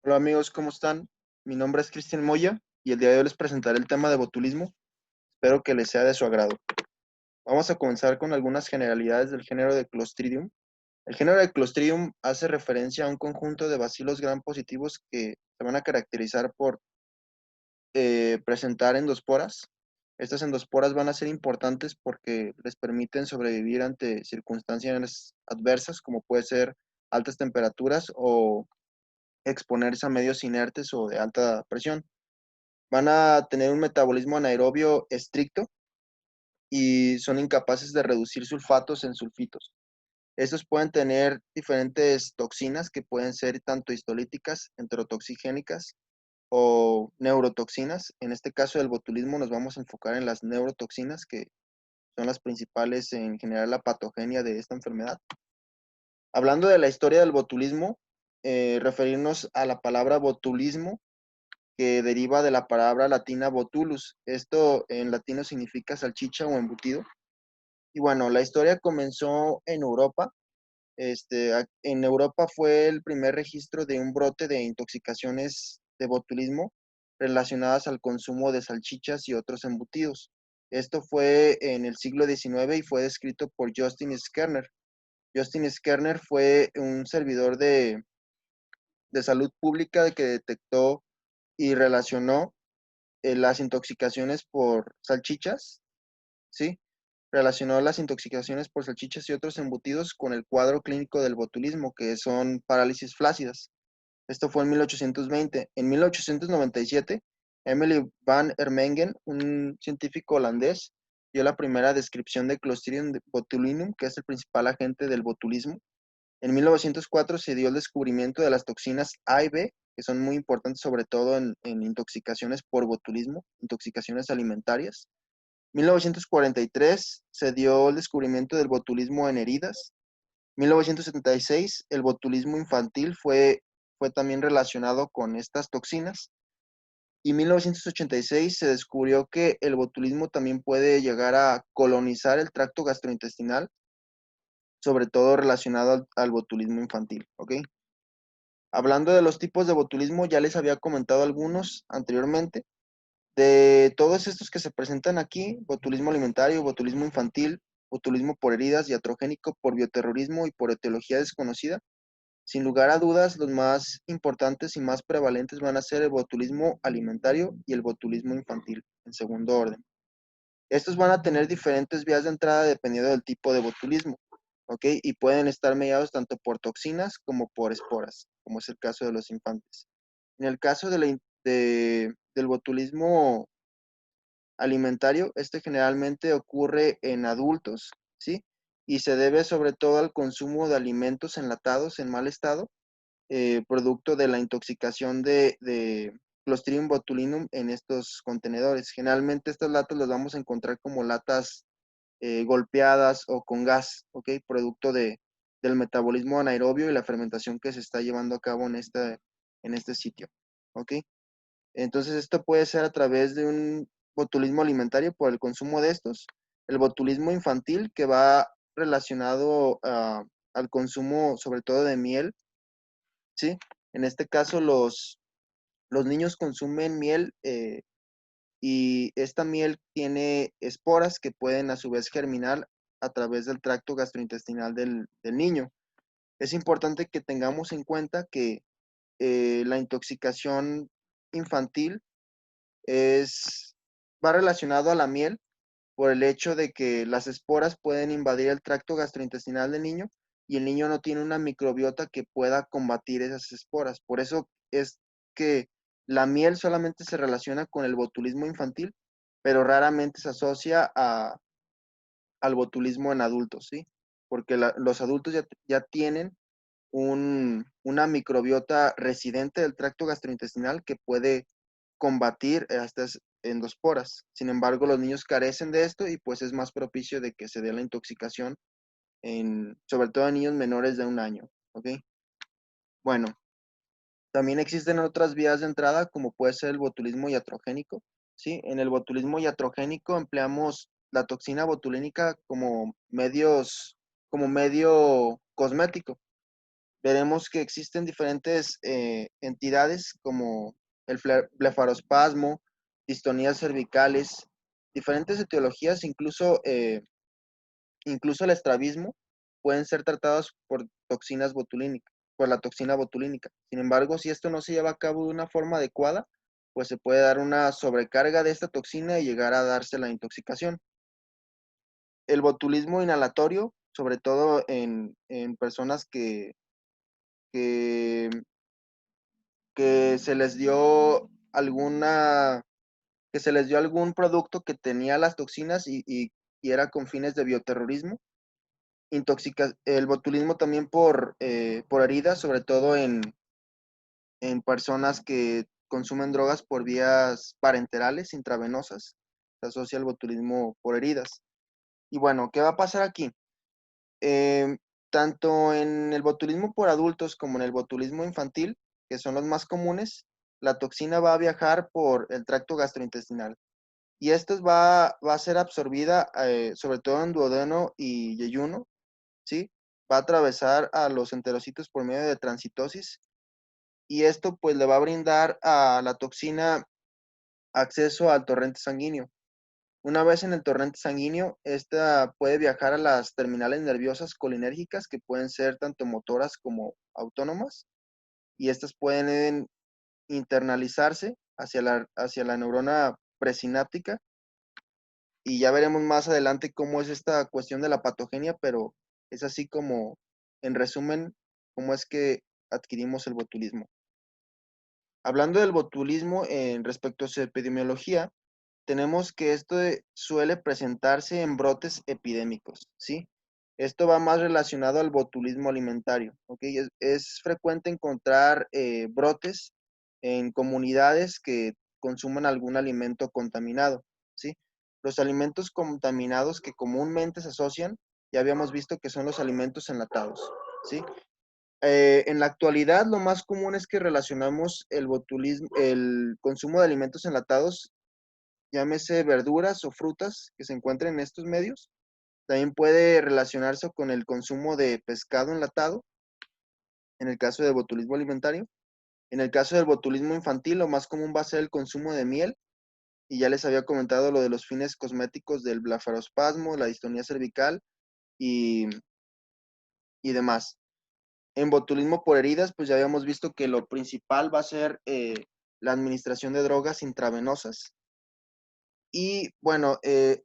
Hola amigos, ¿cómo están? Mi nombre es Cristian Moya y el día de hoy les presentaré el tema de botulismo. Espero que les sea de su agrado. Vamos a comenzar con algunas generalidades del género de Clostridium. El género de Clostridium hace referencia a un conjunto de bacilos gram positivos que se van a caracterizar por presentar endosporas. Estas endosporas van a ser importantes porque les permiten sobrevivir ante circunstancias adversas, como puede ser altas temperaturas o exponerse a medios inertes o de alta presión. Van a tener un metabolismo anaerobio estricto y son incapaces de reducir sulfatos en sulfitos. Estos pueden tener diferentes toxinas que pueden ser tanto histolíticas, enterotoxigénicas o neurotoxinas. En este caso del botulismo nos vamos a enfocar en las neurotoxinas, que son las principales en generar la patogenia de esta enfermedad. Hablando de la historia del botulismo, referirnos a la palabra botulismo, que deriva de la palabra latina botulus. Esto en latino significa salchicha o embutido. Y bueno, la historia comenzó en Europa. En Europa fue el primer registro de un brote de intoxicaciones de botulismo relacionadas al consumo de salchichas y otros embutidos. Esto fue en el siglo XIX y fue descrito por Justin Skerner. Justin Skerner fue un servidor de salud pública que detectó y relacionó las intoxicaciones por salchichas, ¿sí? Relacionó las intoxicaciones por salchichas y otros embutidos con el cuadro clínico del botulismo, que son parálisis flácidas. Esto fue en 1820. En 1897, Emily van Ermengen, un científico holandés, dio la primera descripción de Clostridium botulinum, que es el principal agente del botulismo. En 1904 se dio el descubrimiento de las toxinas A y B, que son muy importantes sobre todo en intoxicaciones por botulismo, intoxicaciones alimentarias. 1943 se dio el descubrimiento del botulismo en heridas. 1976 el botulismo infantil fue también relacionado con estas toxinas. Y 1986 se descubrió que el botulismo también puede llegar a colonizar el tracto gastrointestinal, sobre todo relacionado al botulismo infantil, ¿ok? Hablando de los tipos de botulismo, ya les había comentado algunos anteriormente. De todos estos que se presentan aquí, botulismo alimentario, botulismo infantil, botulismo por heridas, iatrogénico por bioterrorismo y por etiología desconocida, sin lugar a dudas, los más importantes y más prevalentes van a ser el botulismo alimentario y el botulismo infantil, en segundo orden. Estos van a tener diferentes vías de entrada dependiendo del tipo de botulismo, ¿ok? Y pueden estar mediados tanto por toxinas como por esporas, como es el caso de los infantes. En el caso del botulismo alimentario, este generalmente ocurre en adultos, ¿sí? Y se debe sobre todo al consumo de alimentos enlatados en mal estado, producto de la intoxicación de Clostridium botulinum en estos contenedores. Generalmente estas latas las vamos a encontrar como latas golpeadas o con gas, ¿ok? Producto del metabolismo anaerobio y la fermentación que se está llevando a cabo en este sitio, ¿ok? Entonces, esto puede ser a través de un botulismo alimentario por el consumo de estos, el botulismo infantil que va relacionado al consumo sobre todo de miel, ¿sí? En este caso, los niños consumen miel y esta miel tiene esporas que pueden a su vez germinar a través del tracto gastrointestinal del niño. Es importante que tengamos en cuenta que la intoxicación infantil es, va relacionado a la miel por el hecho de que las esporas pueden invadir el tracto gastrointestinal del niño y el niño no tiene una microbiota que pueda combatir esas esporas. Por eso es que la miel solamente se relaciona con el botulismo infantil, pero raramente se asocia al botulismo en adultos, ¿sí? Porque los adultos ya tienen una microbiota residente del tracto gastrointestinal que puede combatir estas endosporas. Sin embargo, los niños carecen de esto y pues es más propicio de que se dé la intoxicación sobre todo en niños menores de un año, ¿ok? Bueno, también existen otras vías de entrada como puede ser el botulismo iatrogénico, ¿sí? En el botulismo iatrogénico empleamos la toxina botulínica como medio cosmético. veremos que existen diferentes entidades como el blefarospasmo, distonías cervicales, diferentes etiologías, incluso el estrabismo, pueden ser tratados por toxinas botulínicas, por la toxina botulínica. Sin embargo, si esto no se lleva a cabo de una forma adecuada, pues se puede dar una sobrecarga de esta toxina y llegar a darse la intoxicación. El botulismo inhalatorio, sobre todo en personas que, que se les dio alguna, que se les dio algún producto que tenía las toxinas y era con fines de bioterrorismo. El botulismo también por heridas, sobre todo en personas que consumen drogas por vías parenterales, intravenosas, se asocia el botulismo por heridas. Y bueno, ¿qué va a pasar aquí? Eh, Tanto en el botulismo por adultos como en el botulismo infantil, que son los más comunes, la toxina va a viajar por el tracto gastrointestinal. Y esto va a ser absorbida sobre todo en duodeno y yeyuno, ¿sí? Va a atravesar a los enterocitos por medio de transitosis y esto pues le va a brindar a la toxina acceso al torrente sanguíneo. Una vez en el torrente sanguíneo, esta puede viajar a las terminales nerviosas colinérgicas que pueden ser tanto motoras como autónomas y estas pueden internalizarse hacia la neurona presináptica y ya veremos más adelante cómo es esta cuestión de la patogenia, pero es así como, en resumen, cómo es que adquirimos el botulismo. Hablando del botulismo en respecto a su epidemiología, tenemos que suele presentarse en brotes epidémicos, ¿sí? Esto va más relacionado al botulismo alimentario, ¿ok? Es frecuente encontrar brotes en comunidades que consuman algún alimento contaminado, ¿sí? Los alimentos contaminados que comúnmente se asocian, ya habíamos visto que son los alimentos enlatados, ¿sí? En la actualidad, lo más común es que relacionamos el botulismo, el consumo de alimentos enlatados, llámese verduras o frutas que se encuentren en estos medios. También puede relacionarse con el consumo de pescado enlatado, en el caso de botulismo alimentario. En el caso del botulismo infantil, lo más común va a ser el consumo de miel, y ya les había comentado lo de los fines cosméticos del blefarospasmo, la distonía cervical y, y demás. En botulismo por heridas, pues ya habíamos visto que lo principal va a ser la administración de drogas intravenosas. Y bueno,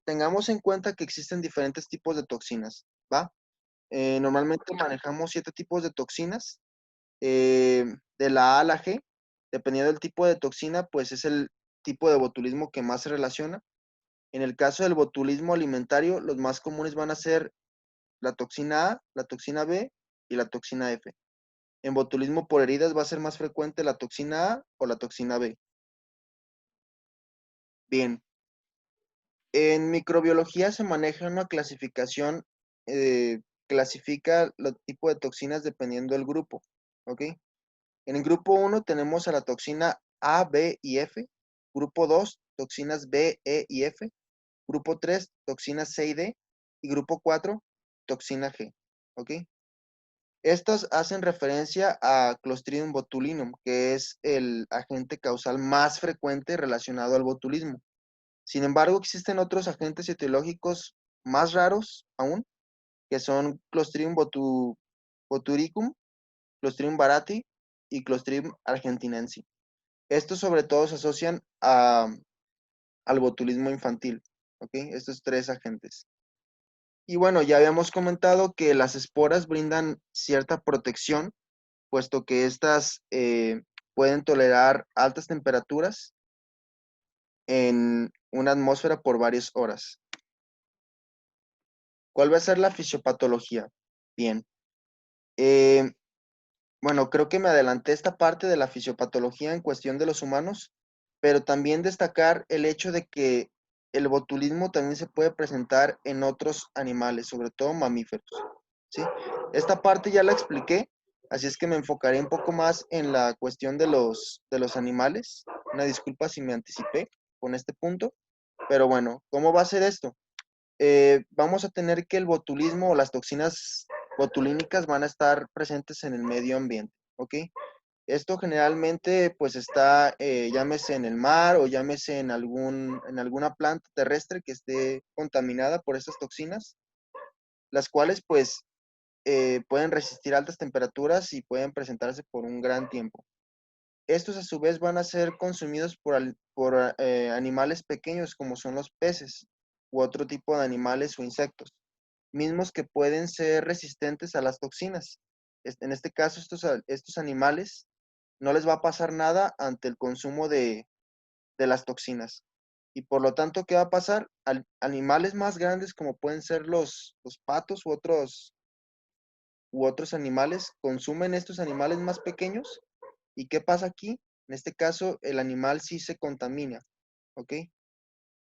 tengamos en cuenta que existen diferentes tipos de toxinas, ¿va? Normalmente manejamos 7 tipos de toxinas, de la A a la G. Dependiendo del tipo de toxina, pues es el tipo de botulismo que más se relaciona. En el caso del botulismo alimentario, los más comunes van a ser la toxina A, la toxina B y la toxina F. En botulismo por heridas va a ser más frecuente la toxina A o la toxina B. Bien, en microbiología se maneja una clasificación, clasifica los tipos de toxinas dependiendo del grupo, ¿ok? En el grupo 1 tenemos a la toxina A, B y F. Grupo 2, toxinas B, E y F. Grupo 3, toxinas C y D. Y grupo 4, toxina G, ¿ok? Estas hacen referencia a Clostridium botulinum, que es el agente causal más frecuente relacionado al botulismo. Sin embargo, existen otros agentes etiológicos más raros aún, que son boturicum, Clostridium barati y Clostridium argentinense. Estos sobre todo se asocian al botulismo infantil, ¿ok? Estos 3 agentes. Y bueno, ya habíamos comentado que las esporas brindan cierta protección, puesto que estas pueden tolerar altas temperaturas en una atmósfera por varias horas. ¿Cuál va a ser la fisiopatología? Bien. eh, bueno, creo que me adelanté esta parte de la fisiopatología en cuestión de los humanos, pero también destacar el hecho de que el botulismo también se puede presentar en otros animales, sobre todo mamíferos, ¿sí? Esta parte ya la expliqué, así es que me enfocaré un poco más en la cuestión de los animales. Una disculpa si me anticipé con este punto, pero bueno, ¿cómo va a ser esto? Vamos a tener que el botulismo o las toxinas botulínicas van a estar presentes en el medio ambiente, ¿ok? Esto generalmente pues está, llámese en el mar o llámese en alguna planta terrestre que esté contaminada por estas toxinas, las cuales pues pueden resistir altas temperaturas y pueden presentarse por un gran tiempo. Estos a su vez van a ser consumidos por animales pequeños como son los peces u otro tipo de animales o insectos, mismos que pueden ser resistentes a las toxinas. En este caso, estos animales no les va a pasar nada ante el consumo de las toxinas. Y por lo tanto, ¿qué va a pasar? Animales más grandes como pueden ser los patos u otros animales consumen estos animales más pequeños. ¿Y qué pasa aquí? En este caso, el animal sí se contamina, ¿ok?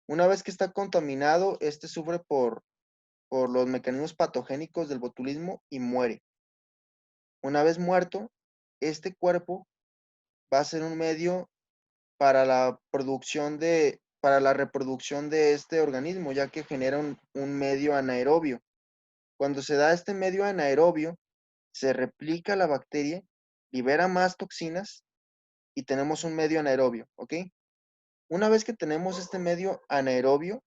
Una vez que está contaminado, este sufre por los mecanismos patogénicos del botulismo y muere. Una vez muerto, este cuerpo va a ser un medio para la reproducción de este organismo, ya que genera un medio anaerobio. Cuando se da este medio anaerobio, se replica la bacteria, libera más toxinas y tenemos un medio anaerobio, ¿ok? Una vez que tenemos este medio anaerobio,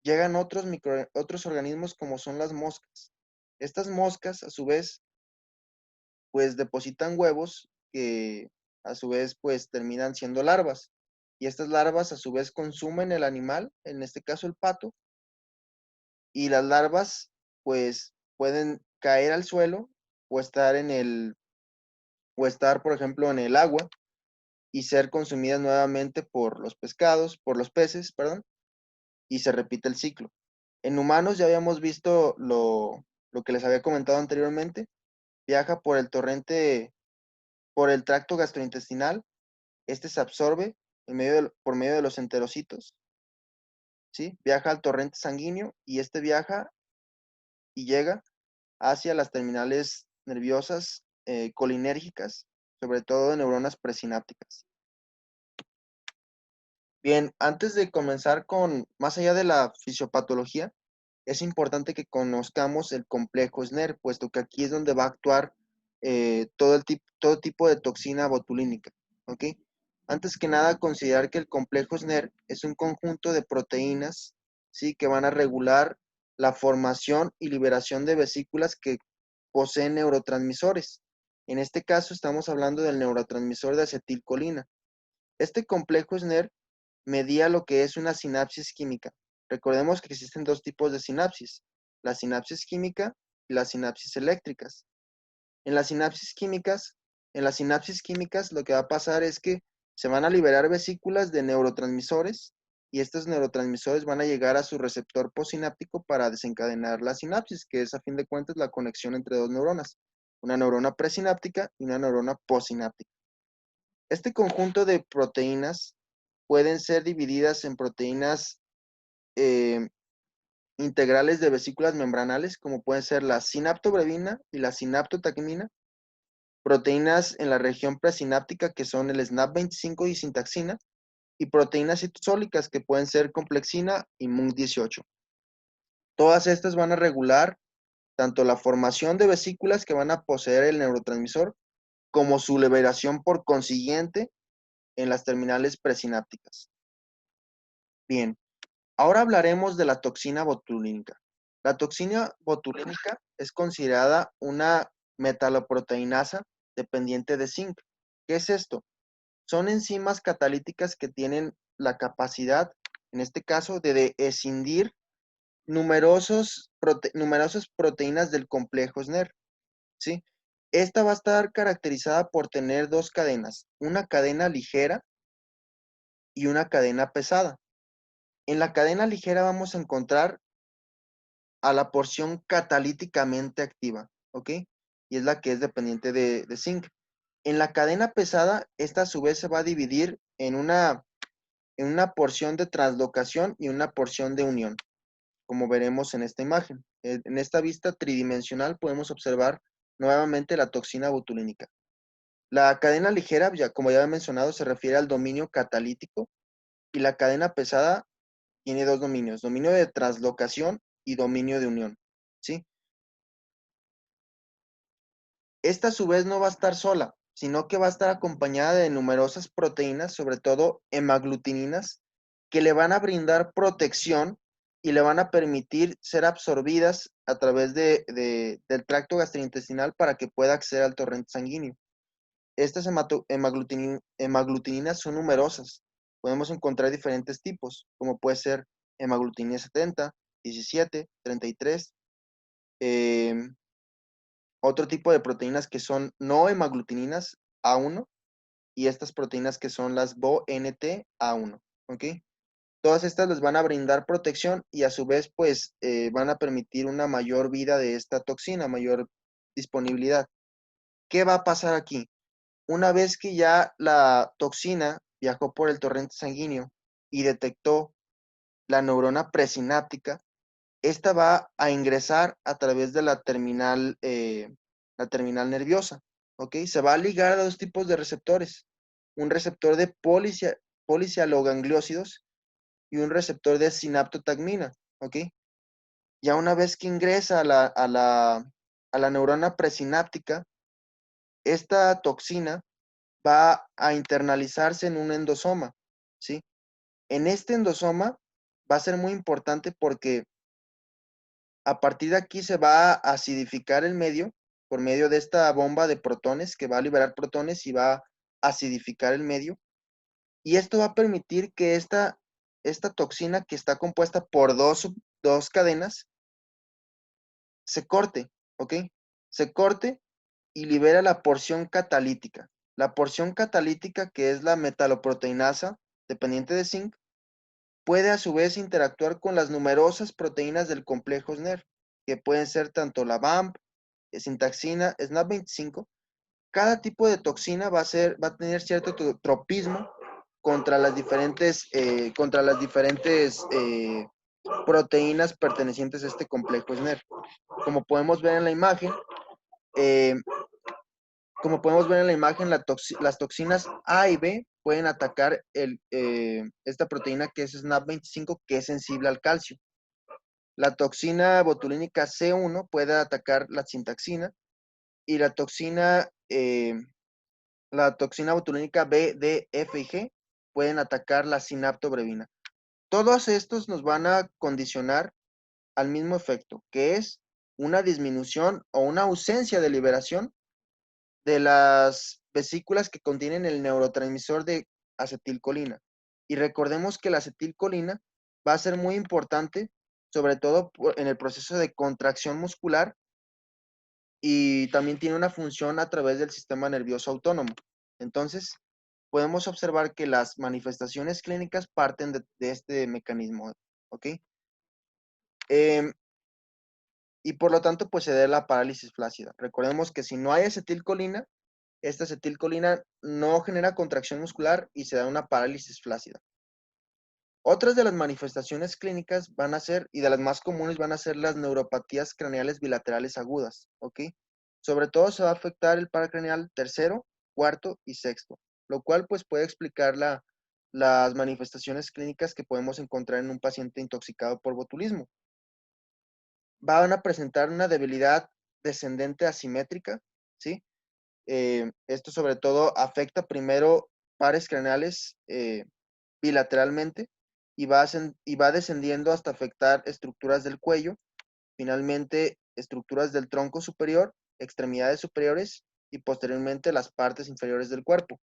llegan otros organismos como son las moscas. Estas moscas, a su vez, pues depositan huevos que a su vez pues terminan siendo larvas. Y estas larvas a su vez consumen el animal, en este caso el pato, y las larvas pues pueden caer al suelo o estar por ejemplo, en el agua y ser consumidas nuevamente por los pescados, por los peces, perdón, y se repite el ciclo. En humanos ya habíamos visto lo que les había comentado anteriormente, viaja por el torrente, por el tracto gastrointestinal, este se absorbe por medio de los enterocitos, ¿sí? Viaja al torrente sanguíneo y este viaja y llega hacia las terminales nerviosas colinérgicas, sobre todo de neuronas presinápticas. Bien, antes de comenzar con más allá de la fisiopatología, es importante que conozcamos el complejo SNER, puesto que aquí es donde va a actuar todo tipo de toxina botulínica, ¿ok? Antes que nada, considerar que el complejo SNER es un conjunto de proteínas, ¿sí? Que van a regular la formación y liberación de vesículas que poseen neurotransmisores. En este caso, estamos hablando del neurotransmisor de acetilcolina. Este complejo SNER medía lo que es una sinapsis química. Recordemos que existen dos tipos de sinapsis, la sinapsis química y las sinapsis eléctricas. En las sinapsis químicas, en las sinapsis químicas lo que va a pasar es que se van a liberar vesículas de neurotransmisores y estos neurotransmisores van a llegar a su receptor posináptico para desencadenar la sinapsis, que es a fin de cuentas la conexión entre dos neuronas, una neurona presináptica y una neurona posináptica. Este conjunto de proteínas pueden ser divididas en proteínas eh, integrales de vesículas membranales, como pueden ser la sinaptobrevina y la sinaptotaquimina, proteínas en la región presináptica que son el SNAP25 y sintaxina, y proteínas citosólicas que pueden ser complexina y MUC18. Todas estas van a regular tanto la formación de vesículas que van a poseer el neurotransmisor, como su liberación por consiguiente en las terminales presinápticas. Bien, ahora hablaremos de la toxina botulínica. La toxina botulínica es considerada una metaloproteinasa dependiente de zinc. ¿Qué es esto? Son enzimas catalíticas que tienen la capacidad, en este caso, de escindir numerosas proteínas del complejo SNER, ¿sí? Esta va a estar caracterizada por tener dos cadenas, una cadena ligera y una cadena pesada. En la cadena ligera vamos a encontrar a la porción catalíticamente activa, ¿ok? Y es la que es dependiente de zinc. En la cadena pesada, esta a su vez se va a dividir en una porción de translocación y una porción de unión, como veremos en esta imagen. En esta vista tridimensional podemos observar nuevamente la toxina botulínica. La cadena ligera, ya, como ya he mencionado, se refiere al dominio catalítico y la cadena pesada tiene dos dominios, dominio de translocación y dominio de unión, ¿sí? Esta a su vez no va a estar sola, sino que va a estar acompañada de numerosas proteínas, sobre todo hemaglutininas, que le van a brindar protección y le van a permitir ser absorbidas a través del tracto gastrointestinal para que pueda acceder al torrente sanguíneo. Estas hemaglutininas son numerosas. Podemos encontrar diferentes tipos, como puede ser hemaglutinina 70, 17, 33. eh, Otro tipo de proteínas que son no hemaglutininas A1 y estas proteínas que son las BONT A1, ¿ok? Todas estas les van a brindar protección y a su vez pues van a permitir una mayor vida de esta toxina, mayor disponibilidad. ¿Qué va a pasar aquí? Una vez que ya la toxina viajó por el torrente sanguíneo y detectó la neurona presináptica, esta va a ingresar a través de la terminal nerviosa, ¿ok? Se va a ligar a dos tipos de receptores, un receptor de policialogangliósidos y un receptor de sinaptotagmina, ¿ok? Ya una vez que ingresa a la neurona presináptica, esta toxina va a internalizarse en un endosoma, ¿sí? En este endosoma va a ser muy importante porque a partir de aquí se va a acidificar el medio por medio de esta bomba de protones que va a liberar protones y va a acidificar el medio. Y esto va a permitir que esta toxina que está compuesta por dos cadenas se corte, ¿ok? Se corte y libera la porción catalítica. La porción catalítica, que es la metaloproteinasa dependiente de zinc, puede a su vez interactuar con las numerosas proteínas del complejo SNER, que pueden ser tanto la BAMP, sintaxina, SNAP25. Cada tipo de toxina va a tener cierto tropismo contra las diferentes proteínas pertenecientes a este complejo SNER. Como podemos ver en la imagen, eh, las toxinas A y B pueden atacar esta proteína que es SNAP25, que es sensible al calcio. La toxina botulínica C1 puede atacar la sintaxina y la toxina botulínica B, D, F y G pueden atacar la sinaptobrevina. Todos estos nos van a condicionar al mismo efecto, que es una disminución o una ausencia de liberación de las vesículas que contienen el neurotransmisor de acetilcolina. Y recordemos que la acetilcolina va a ser muy importante, sobre todo en el proceso de contracción muscular y también tiene una función a través del sistema nervioso autónomo. Entonces, podemos observar que las manifestaciones clínicas parten de este mecanismo, ¿ok? Em, y por lo tanto, pues se da la parálisis flácida. Recordemos que si no hay acetilcolina, esta acetilcolina no genera contracción muscular y se da una parálisis flácida. Otras de las manifestaciones clínicas van a ser, y de las más comunes, van a ser las neuropatías craneales bilaterales agudas, ¿ok? Sobre todo se va a afectar el paracraneal tercero, cuarto y sexto, lo cual pues puede explicar las manifestaciones clínicas que podemos encontrar en un paciente intoxicado por botulismo. Van a presentar una debilidad descendente asimétrica, ¿sí? Esto sobre todo afecta primero pares craneales bilateralmente y va descendiendo hasta afectar estructuras del cuello, finalmente estructuras del tronco superior, extremidades superiores y posteriormente las partes inferiores del cuerpo.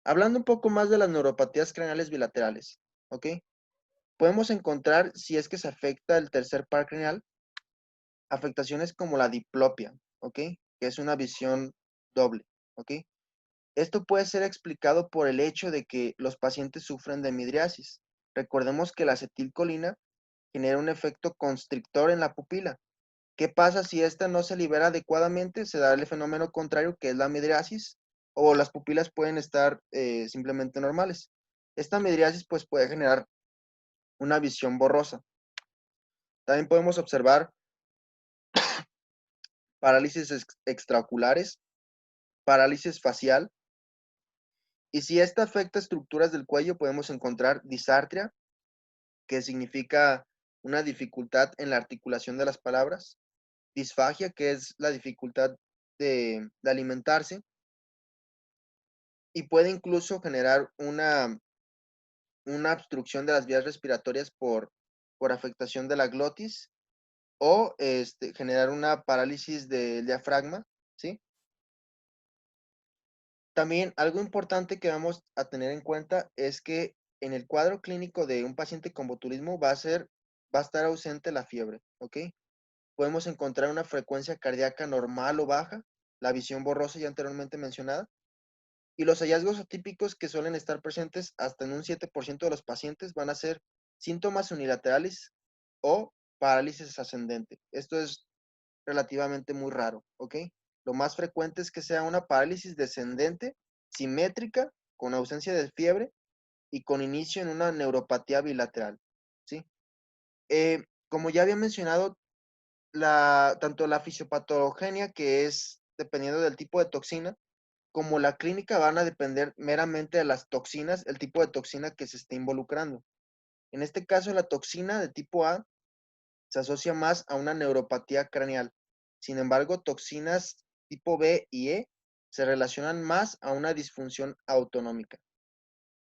Hablando un poco más de las neuropatías craneales bilaterales, ¿ok? Podemos encontrar, si es que se afecta el tercer par craneal, afectaciones como la diplopia, ¿ok? Que es una visión doble, ¿ok? Esto puede ser explicado por el hecho de que los pacientes sufren de midriasis. Recordemos que la acetilcolina genera un efecto constrictor en la pupila. ¿Qué pasa si esta no se libera adecuadamente? Se da el fenómeno contrario, que es la midriasis, o las pupilas pueden estar simplemente normales. Esta midriasis pues puede generar una visión borrosa. También podemos observar parálisis extraoculares, parálisis facial, y si esta afecta estructuras del cuello, podemos encontrar disartria, que significa una dificultad en la articulación de las palabras, disfagia, que es la dificultad de alimentarse y puede incluso generar una obstrucción de las vías respiratorias por afectación de la glotis o generar una parálisis del diafragma, ¿sí? También algo importante que vamos a tener en cuenta es que en el cuadro clínico de un paciente con botulismo va a estar ausente la fiebre, ¿ok? Podemos encontrar una frecuencia cardíaca normal o baja, la visión borrosa ya anteriormente mencionada, y los hallazgos atípicos que suelen estar presentes hasta en un 7% de los pacientes van a ser síntomas unilaterales o parálisis ascendente. Esto es relativamente muy raro, ¿ok? Lo más frecuente es que sea una parálisis descendente, simétrica, con ausencia de fiebre y con inicio en una neuropatía bilateral, ¿sí? Como ya había mencionado, tanto la fisiopatogenia, que es dependiendo del tipo de toxina, como la clínica van a depender meramente de las toxinas, el tipo de toxina que se esté involucrando. En este caso, la toxina de tipo A se asocia más a una neuropatía craneal. Sin embargo, toxinas tipo B y E se relacionan más a una disfunción autonómica.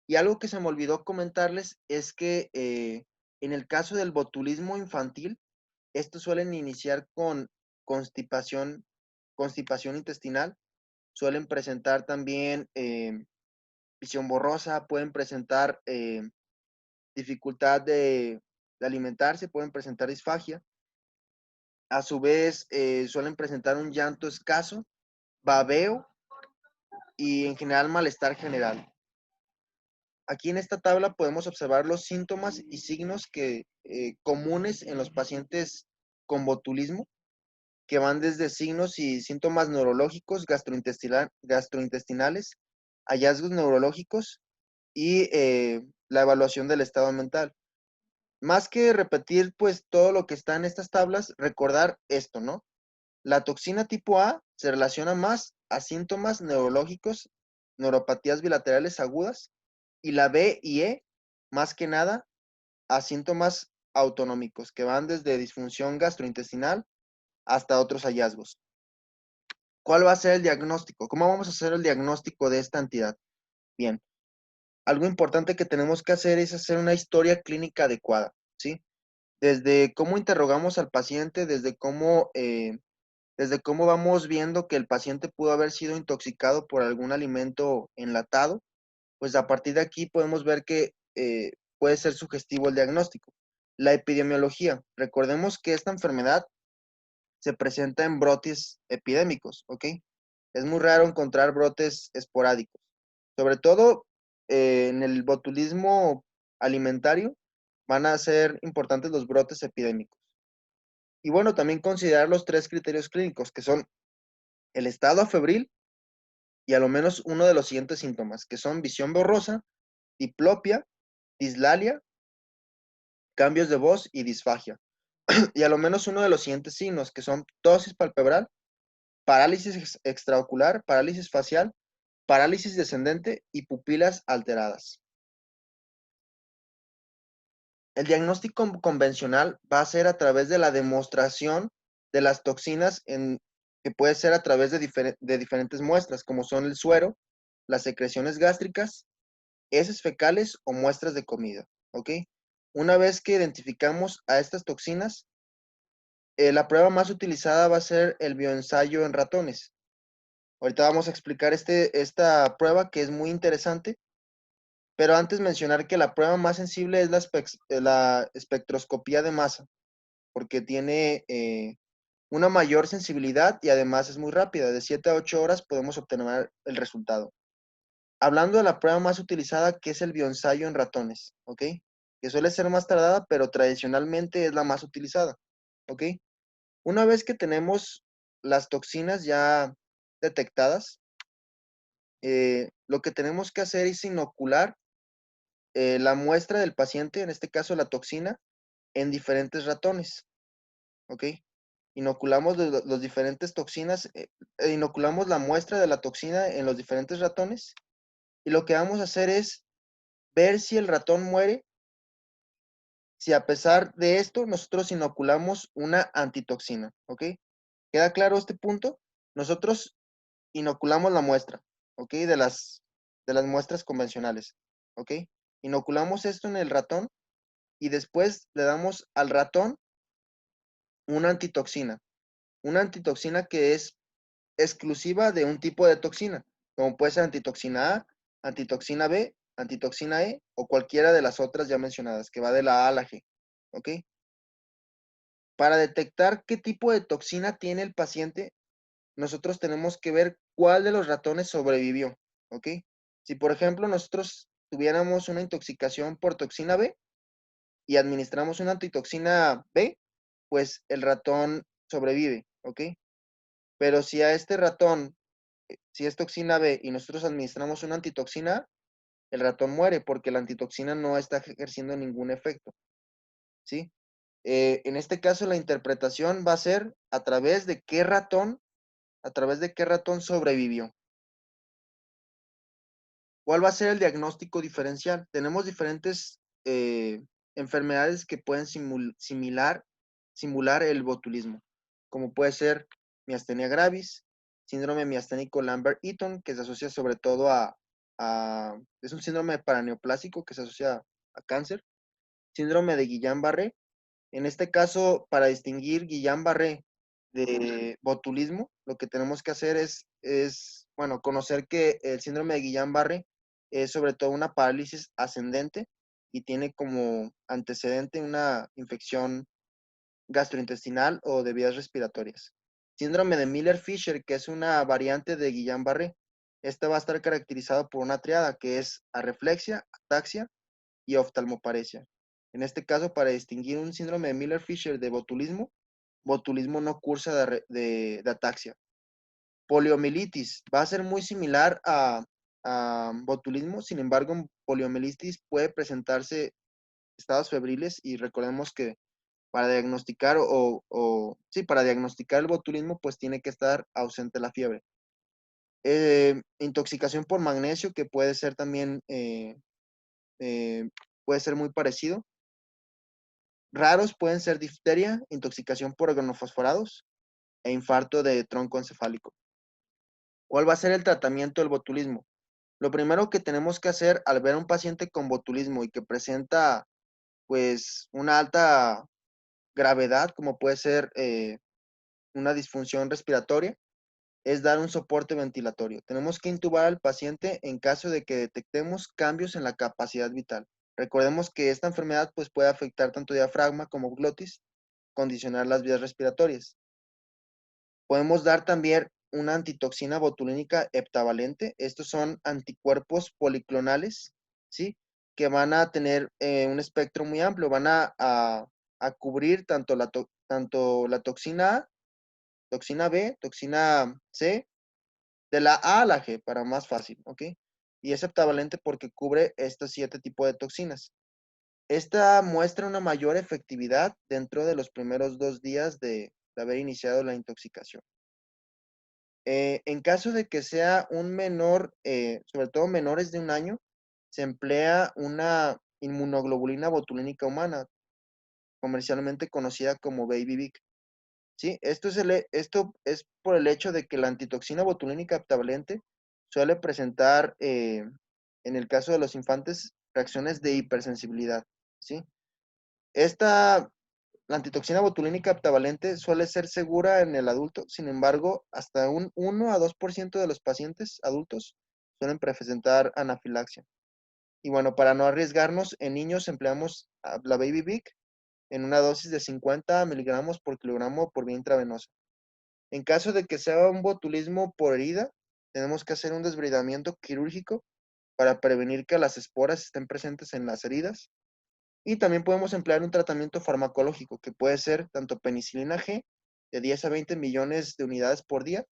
Y algo que se me olvidó comentarles es que en el caso del botulismo infantil, estos suelen iniciar con constipación, constipación intestinal, suelen presentar también visión borrosa, pueden presentar dificultad de alimentarse, pueden presentar disfagia. A su vez, suelen presentar un llanto escaso, babeo y en general malestar general. Aquí en esta tabla podemos observar los síntomas y signos comunes en los pacientes con botulismo, que van desde signos y síntomas neurológicos, gastrointestinales, hallazgos neurológicos y la evaluación del estado mental. Más que repetir pues todo lo que está en estas tablas, recordar esto, ¿no? La toxina tipo A se relaciona más a síntomas neurológicos, neuropatías bilaterales agudas, y la B y E, más que nada, a síntomas autonómicos, que van desde disfunción gastrointestinal hasta otros hallazgos. ¿Cuál va a ser el diagnóstico? ¿Cómo vamos a hacer el diagnóstico de esta entidad? Bien, algo importante que tenemos que hacer es hacer una historia clínica adecuada, ¿sí? Desde cómo interrogamos al paciente, desde cómo vamos viendo que el paciente pudo haber sido intoxicado por algún alimento enlatado, pues a partir de aquí podemos ver que puede ser sugestivo el diagnóstico. La epidemiología. Recordemos que esta enfermedad se presenta en brotes epidémicos, ¿ok? Es muy raro encontrar brotes esporádicos. Sobre todo en el botulismo alimentario van a ser importantes los brotes epidémicos. Y bueno, también considerar los tres criterios clínicos, que son el estado febril y a lo menos uno de los siguientes síntomas, que son visión borrosa, diplopia, dislalia, cambios de voz y disfagia. Y a lo menos uno de los siguientes signos, que son tosis palpebral, parálisis extraocular, parálisis facial, parálisis descendente y pupilas alteradas. El diagnóstico convencional va a ser a través de la demostración de las toxinas que puede ser a través de diferentes muestras, como son el suero, las secreciones gástricas, heces fecales o muestras de comida, ¿ok? Una vez que identificamos a estas toxinas, la prueba más utilizada va a ser el bioensayo en ratones. Ahorita vamos a explicar esta prueba que es muy interesante, pero antes mencionar que la prueba más sensible es la espectroscopía de masa, porque tiene una mayor sensibilidad y además es muy rápida. De 7 a 8 horas podemos obtener el resultado. Hablando de la prueba más utilizada, que es el bioensayo en ratones, ¿ok? Que suele ser más tardada, pero tradicionalmente es la más utilizada, ¿ok? Una vez que tenemos las toxinas ya detectadas, lo que tenemos que hacer es inocular la muestra del paciente, en este caso la toxina, en diferentes ratones, ¿ok? Inoculamos los diferentes toxinas, inoculamos la muestra de la toxina en los diferentes ratones y lo que vamos a hacer es ver si el ratón muere, si a pesar de esto nosotros inoculamos una antitoxina, ¿ok? ¿Queda claro este punto? Nosotros inoculamos la muestra, ¿ok? De las muestras convencionales, ¿ok? Inoculamos esto en el ratón y después le damos al ratón una antitoxina que es exclusiva de un tipo de toxina, como puede ser antitoxina A, antitoxina B, antitoxina E o cualquiera de las otras ya mencionadas, que va de la A a la G, ¿ok? Para detectar qué tipo de toxina tiene el paciente, nosotros tenemos que ver cuál de los ratones sobrevivió, ¿ok? Si, por ejemplo, nosotros tuviéramos una intoxicación por toxina B y administramos una antitoxina B, pues el ratón sobrevive, ¿ok? Pero si a este ratón, si es toxina B y nosotros administramos una antitoxina A, el ratón muere porque la antitoxina no está ejerciendo ningún efecto, ¿sí? En este caso, la interpretación va a ser a través de qué ratón sobrevivió. ¿Cuál va a ser el diagnóstico diferencial? Tenemos diferentes enfermedades que pueden simular el botulismo, como puede ser miastenia gravis, síndrome miasténico Lambert-Eaton, que se asocia sobre todo es un síndrome paraneoplásico que se asocia a cáncer, síndrome de Guillain-Barré. En este caso, para distinguir Guillain-Barré de botulismo, lo que tenemos que hacer bueno, conocer que el síndrome de Guillain-Barré es sobre todo una parálisis ascendente y tiene como antecedente una infección gastrointestinal o de vías respiratorias. Síndrome de Miller-Fisher, que es una variante de Guillain-Barré. Esta va a estar caracterizado por una triada que es arreflexia, ataxia y oftalmoparesia. En este caso, para distinguir un síndrome de Miller-Fisher de botulismo, botulismo no cursa de ataxia. Poliomielitis va a ser muy similar a botulismo, sin embargo, en poliomielitis puede presentarse estados febriles y recordemos que para diagnosticar sí, para diagnosticar el botulismo, pues tiene que estar ausente la fiebre. Intoxicación por magnesio, que puede ser también, puede ser muy parecido. Raros pueden ser difteria, intoxicación por organofosforados e infarto de tronco encefálico. ¿Cuál va a ser el tratamiento del botulismo? Lo primero que tenemos que hacer al ver a un paciente con botulismo y que presenta pues una alta gravedad, como puede ser una disfunción respiratoria, es dar un soporte ventilatorio. Tenemos que intubar al paciente en caso de que detectemos cambios en la capacidad vital. Recordemos que esta enfermedad pues, puede afectar tanto diafragma como glotis, condicionar las vías respiratorias. Podemos dar también una antitoxina botulínica heptavalente. Estos son anticuerpos policlonales, ¿sí? Que van a tener un espectro muy amplio. Van a cubrir tanto la toxina A, toxina B, toxina C, de la A a la G, para más fácil, ¿ok? Y es heptavalente porque cubre estos 7 tipos de toxinas. Esta muestra una mayor efectividad dentro de los primeros 2 días de haber iniciado la intoxicación. En caso de que sea un menor, sobre todo menores de 1 año, se emplea una inmunoglobulina botulínica humana, comercialmente conocida como Baby Vic. ¿Sí? Esto es por el hecho de que la antitoxina botulínica heptavalente suele presentar, en el caso de los infantes, reacciones de hipersensibilidad. ¿Sí? La antitoxina botulínica heptavalente suele ser segura en el adulto, sin embargo, hasta un 1 a 2% de los pacientes adultos suelen presentar anafilaxia. Y bueno, para no arriesgarnos, en niños empleamos la Baby Vic en una dosis de 50 miligramos por kilogramo por vía intravenosa. En caso de que sea un botulismo por herida, tenemos que hacer un desbridamiento quirúrgico para prevenir que las esporas estén presentes en las heridas. Y también podemos emplear un tratamiento farmacológico que puede ser tanto penicilina G de 10 a 20 millones de unidades por día,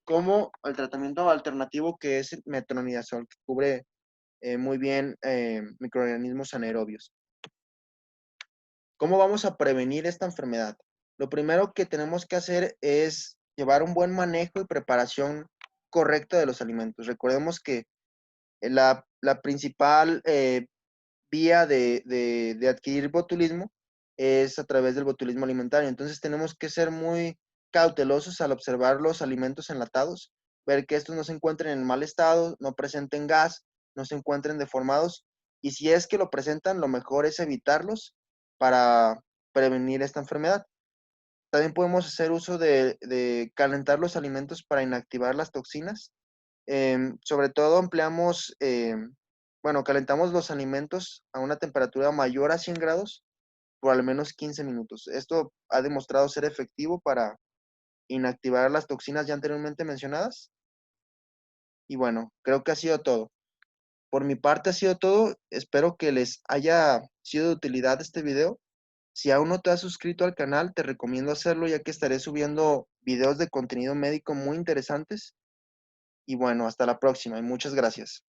como el tratamiento alternativo que es el metronidazol, que cubre muy bien microorganismos anaerobios. ¿Cómo vamos a prevenir esta enfermedad? Lo primero que tenemos que hacer es llevar un buen manejo y preparación correcta de los alimentos. Recordemos que la principal vía de adquirir botulismo es a través del botulismo alimentario. Entonces tenemos que ser muy cautelosos al observar los alimentos enlatados, ver que estos no se encuentren en mal estado, no presenten gas, no se encuentren deformados, y si es que lo presentan, lo mejor es evitarlos para prevenir esta enfermedad. También podemos hacer uso de calentar los alimentos para inactivar las toxinas. Sobre todo empleamos, bueno, calentamos los alimentos a una temperatura mayor a 100 grados por al menos 15 minutos. Esto ha demostrado ser efectivo para inactivar las toxinas ya anteriormente mencionadas. Y bueno, creo que ha sido todo. Por mi parte ha sido todo. Espero que les haya sido de utilidad este video. Si aún no te has suscrito al canal, te recomiendo hacerlo ya que estaré subiendo videos de contenido médico muy interesantes. Y bueno, hasta la próxima y muchas gracias.